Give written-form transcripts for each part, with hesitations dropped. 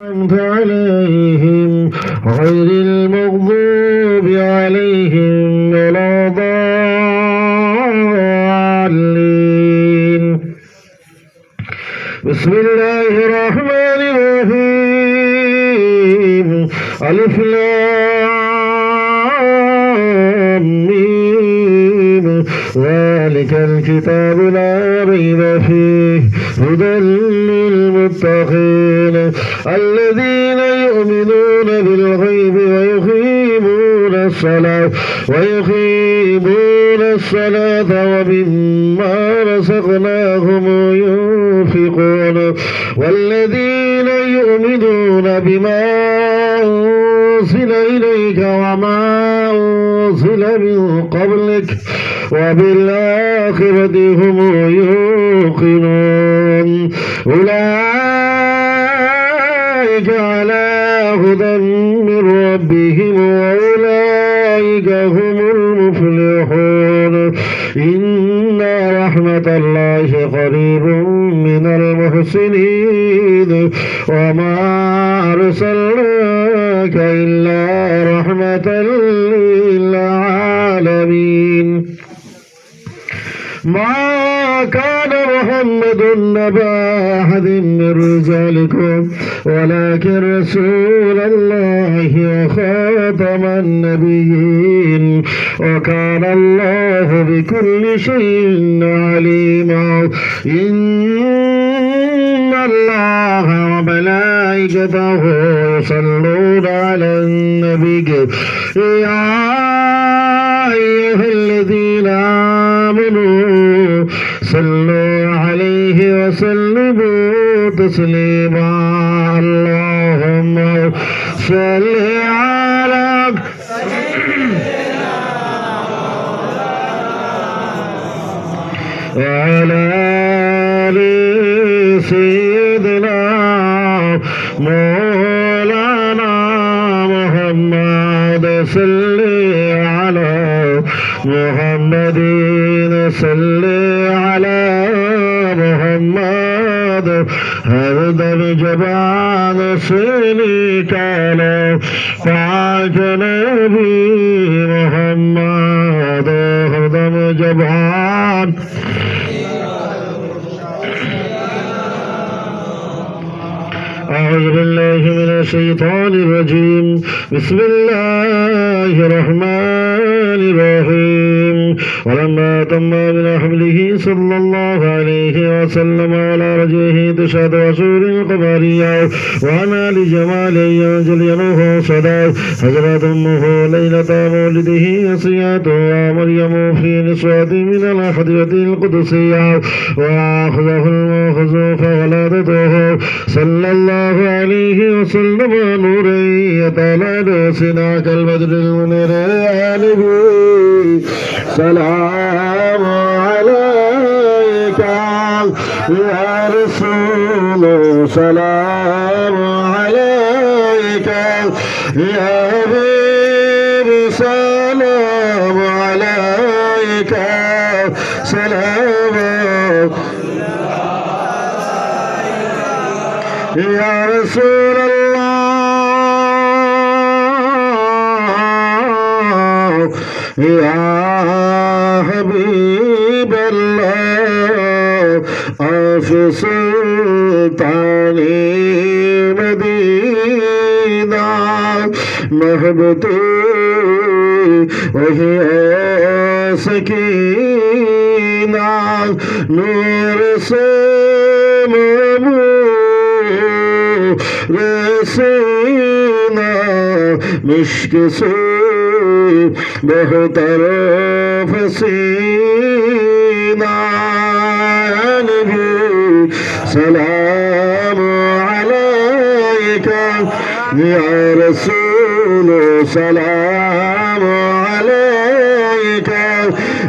أنعمت عليهم غير المغضوب عليهم ولا الضالين. بسم الله الرحمن الرحيم. ألف لام ميم. ذلك الكتاب لا ريب فيه هدى للمتقين الذين يؤمنون بالغيب ويقيمون الصلاة ومما رزقناهم ينفقون والذين يؤمنون بما أنزل إليك وما أنزل من قبلك وبالآخرة هم يوقنون أولئك على هدى من ربهم وأولئك هم المفلحون. إن رحمة الله قريب من المحسنين وما أرسلناك إلا رحمة للعالمين. ما كان محمد نبا أحد من رجالكم ولكن رسول الله وخاتم النبيين وكان الله بكل شيء عليما. إن الله وملائكته يصلون على النبي يا أيها الذين آمنوا صلوا عليه وسلموا تسليما. اللهم صل على وعلى آل سيدنا مولانا محمد صل على محمد صل على محمد هذا بجبان سيني كالا فعاك نبي محمد هذا بجبان أعوذ بالله من الشيطان الرجيم. بسم الله الرحمن الرحيم. ولما تم من حمله صلى الله عليه وسلم على وجهه تشهد رسول القمرية وأنا لجمال ينزل ينوه صدى حضرت أمه ليلة مولده صيات ومريم في نسوة من الحضرة القدسية وأخذه المأخذ فولدته صلى الله عليه وسلم نورا يتلألأ سنا كالبدر المنير آله. سلام عليك يا رسول سلام عليك يا حبيب سلام عليك سلام يا رسول الله يا حبيب الله في سلطان مدينة محبتي وهي سكينة نور سمو رسينا مشك سوء بهتر فسينا يا نبي سلام عليك يا رسول سلام عليك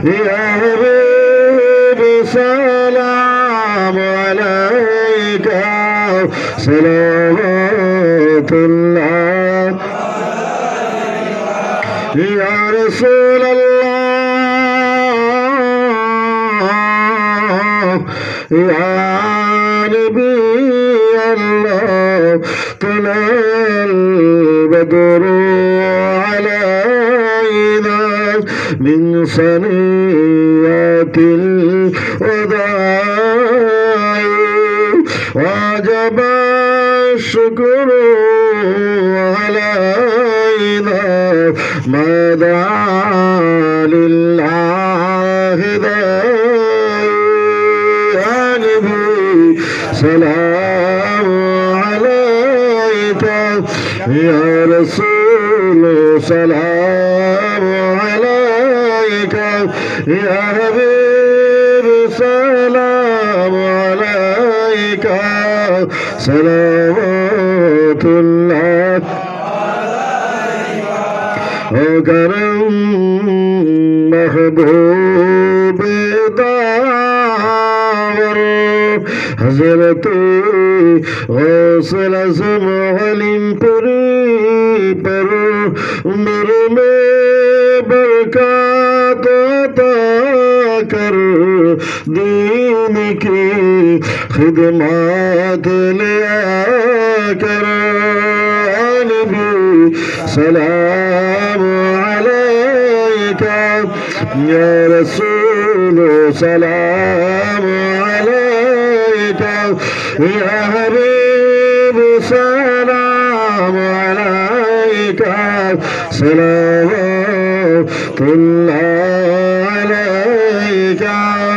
يا حبيب سلام عليك صلوات الله يا رسول الله يا نبي الله البدر علينا من ثنيات الوداع وجب الشكر علينا ما دعا لله سلام عليك يا رسول سلام عليك يا حبيب سلام عليك صلوات الله وكرم محبوب دار حضرت غوث اعظم علم پوری پر عمر میں برکات عطا کر دین کی خدمات لیا کر نبی سلام علیک یا رسول سلام علیک يا حبيب سلام عليك صلوات الله عليك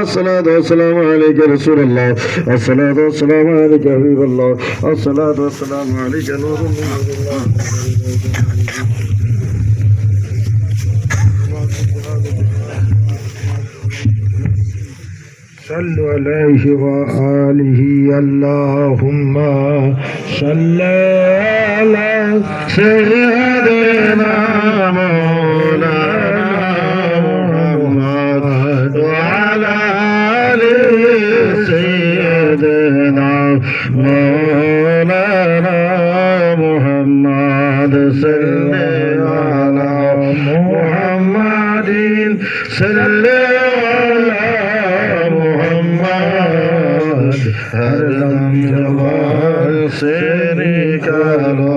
الصلاة والسلام عليك رسول الله الصلاة والسلام عليك حبيب الله الصلاة والسلام عليك نور الله صلوا عليه وآله اللهم صل على سيدنا مولانا محمد وعلى آل سيدنا مولانا محمد صل على محمد صل ہر دم جمال سے نکالو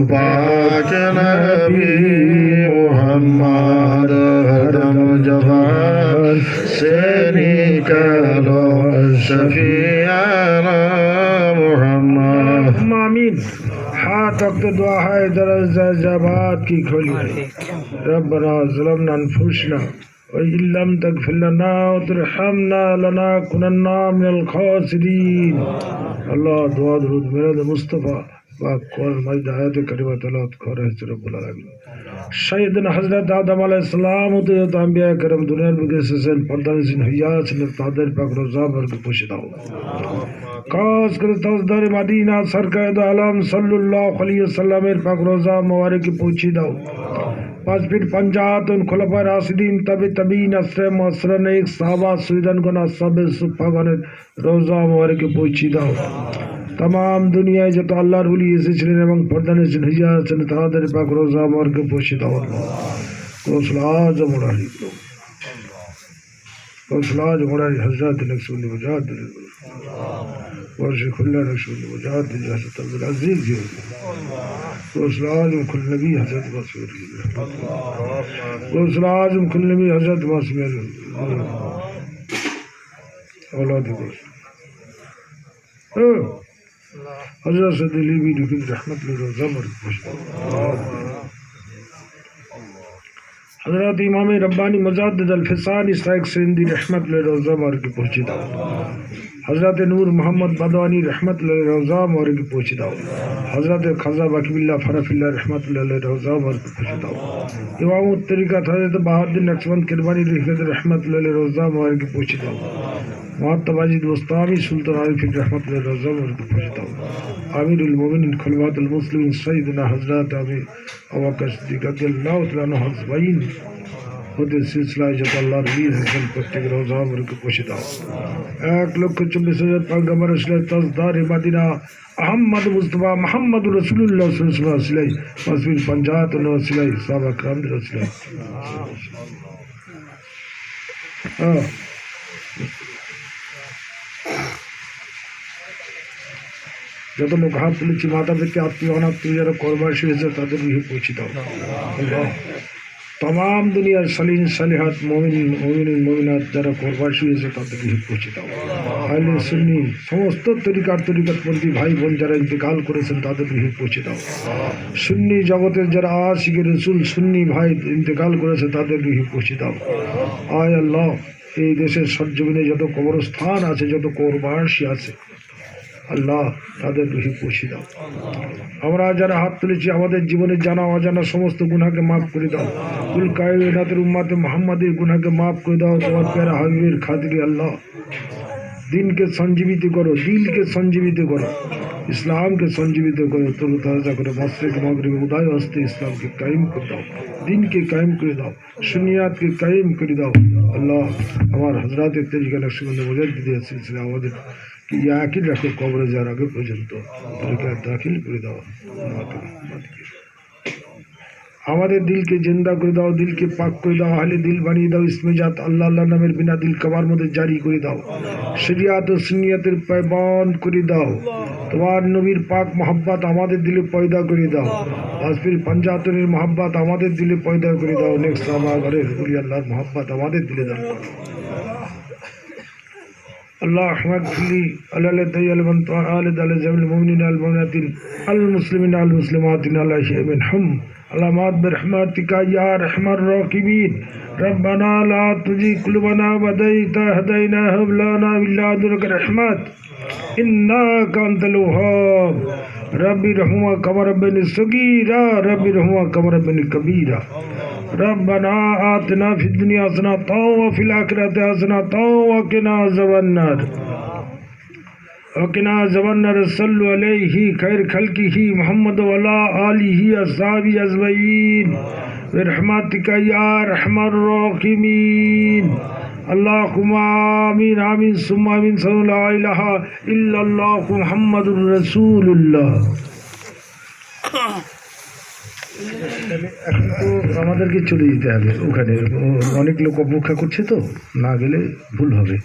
پاک نبی محمد ہر دم جمال سے نکالو شفیعنا محمد آمین ہاتھ وقت دعا ہے درز جبات کی کھولی ربنا ظلمنا انفسنا وإن لم تغفر لنا وترحمنا لنكونن من الخاسرين الله دعا درود میرا مصطفیٰ پاک قرآن مجید آیات کریمہ تلاوت کر رہے ہیں رب العالمین سیدنا حضرت آدم علیہ السلام و تیرت انبیاء کرم دنیا بگے سسین پردان سن حیات سن افتادر پاک روزہ برگ پوشیدہ ہو خاص کر تازدار مدینہ سرکار دو عالم صلی اللہ علیہ وسلم پاک روزہ مبارک پوشیدہ ہو پاس پھر پنجات ان خلفاء راشدین تابعین اسر معاصرین ایک صحابہ سیدن گنا سب صفاگان روزہ مبارک پوشیدہ ہو तमाम दुनिया যত আল্লাহর ওলি এসেছিলেন এবং পর্দানে জিনহিয়া আছেন তাদের পাক রোজা মুবারকে পোষিত হন গৌসুল আজম ওনারি গৌসুল আজম ওনারি হযরত নকসুল মুজাহিদ ورش كلنا نشهد وجهاد حضرت عبد العزيز غوث العظم كل نبي حضرت معصوم غوث العظم كل نبي حضرت معصوم اولاد غوث حضرت صدیلی بھی لیکن رحمت للروزہ مرکز حضرت امام ربانی مجدد الفسانی سائق سندی رحمت للروزہ مرکز پہنچیدہ حضرت نور محمد بدوانی رحمت للروزہ مرکز پہنچیدہ حضرت خضا وکیل اللہ فرف اللہ رحمت للروزہ مرکز پہنچیدہ امام الطریقہ حضرت بہادر نقشبند کربانی رحمت للروزہ مرکز پہنچیدہ معطب عزیز مستعمی سلطان عارف رحمت للروزہ مرکز پہنچیدہ امیر المومنین خلوات المسلمین سیدنا حضرت امیر ابوبکر صدیق رضی اللہ تعالیٰ عنہ حضبین ہوتے سلسلہ جب اللہ رضی حسن پتک روزہ مرکز پہنچیدہ 1,40,000 پیغمبر اسلام تازدار مدینہ احمد مصطفیٰ محمد رسول اللہ صلی اللہ علیہ وسلم مسئول پنجات و وسلم صحابہ کرام رسول যত লোক হাত তুলেছি মাতা থেকে আত্মীয় অনাত্মীয় যারা করবাসী হয়েছে তাদের গৃহে পৌঁছে দাও আল্লাহ। तमाम दुनियार सलीन सालिहात मोमिनात যারা কোরবানি হয়েছে তাদের গৃহে পৌঁছে দাও। আহলে সুন্নি সমস্ত তরিকাতপন্থী ভাই বোন যারা ইন্তেকাল করেছেন তাদের গৃহে পৌঁছে দাও। সুন্নি জগতের যারা আশিকে রসুল সুন্নি ভাই ইন্তেকাল করেছে তাদের গৃহে পৌঁছে দাও। আয় আল্লাহ, এই দেশের সরজমিনে যত কবরস্থান আছে, যত কোরবানি আছে আল্লাহ তাদের গৃহে পৌঁছে দাও। আমরা যারা হাত তুলেছি আমাদের জীবনে জানা অজানা সমস্ত গুনাহকে মাফ করে দাও। কুল কায়নাতের উম্মতে মুহাম্মাদের গুনাহকে মাফ করে দাও তোমার প্যারা হাবিবের খাতিরে আল্লাহ। দিনকে সঞ্জীবিত করো, দিলকে সঞ্জীবিত করো, ইসলামকে সঞ্জীবিত করো, তরুতাজা করো, মাশরিক মাগরিব উদয় হস্তে ইসলামকে কায়েম করে দাও, দিনকে কায়েম করে দাও, সুন্নিয়াতকে কায়েম করে দাও আল্লাহ। আমার হযরতের তরিকা নকশবন্দ মুজাদ্দিদের সিলসিলা আমাদের ইয়াকিন রাখো, কবরে যাওয়ার আগে পর্যন্ত তরিকা দাখিল করে দাও। আমাদের দিলকে জিন্দা করে দাও, দিলকে পাক করে দাও, আহলে দিল বানিয়ে দাও, ইসমে জাত আল্লাহ আল্লাহ নামের বিনা দিল কাবার মধ্যে জারি করে দাও, শরিয়াত ও সুন্নিয়তের পায়বন্দ করে দাও। তোমার নবীর পাক মোহাব্বত আমাদের দিলে পয়দা করে দাও, আসফির পাঞ্জাতনের মোহাব্বত আমাদের দিলে পয়দা করে দাও, নেক্সট আমার ঘরের উলি আল্লাহর মোহাব্বত আমাদের দিলে দান করো আল্লাহ। আহমদ ফিলি আল্লাহ তাইয়াল মান তাআলা আল জামিল মুমিনিন আল মুমিনাতিন আল মুসলিমিন আল মুসলিমাতিন আল্লাহ শামিন হুম علامات برحمتك يا ارحم الراحمين ربنا لا تزغ قلوبنا بعد إذ هديتنا وهب لنا من لدنك رحمة إنك أنت الوهاب رب ارحمهما كما ربياني صغيرا رب ارحمهما كما ربياني كبيرا ربنا آتنا في الدنيا حسنة وفي الآخرة حسنة وقنا عذاب النار وقنا عذاب النار صلوا عليه خير خلقه محمد وعلى آله وصحبه أجمعين برحمتك يا أرحم الراحمين اللهم آمين آمين ثم آمين صلى لا إله إلا الله محمد رسول الله। এখন তো আমাদেরকে চলে যেতে হবে, ওখানে অনেক লোক অপেক্ষা করছে, তো না গেলে ভুল হবে।